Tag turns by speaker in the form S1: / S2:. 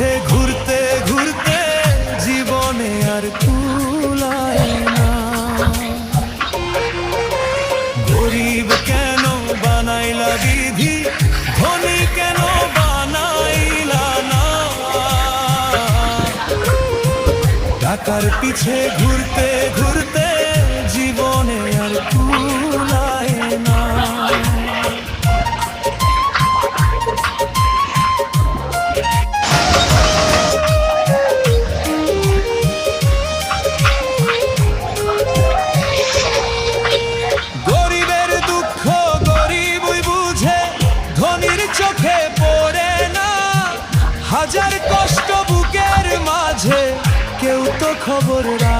S1: পিছে ঘুরতে ঘুরতে জীবনে আর কুলায় না। গরিব কেন বানাইলা বিধি, ধনী কেন বানাইলা না। টাকার পিছে ঘুরতে ঘুরতে জীবনে আর কুলায় না। গরিবের দুঃখ গরিবই বুঝে, ধনীর চোখে পড়ে না। হাজার কষ্ট বুকের মাঝে কেউ তো খবর রাখে।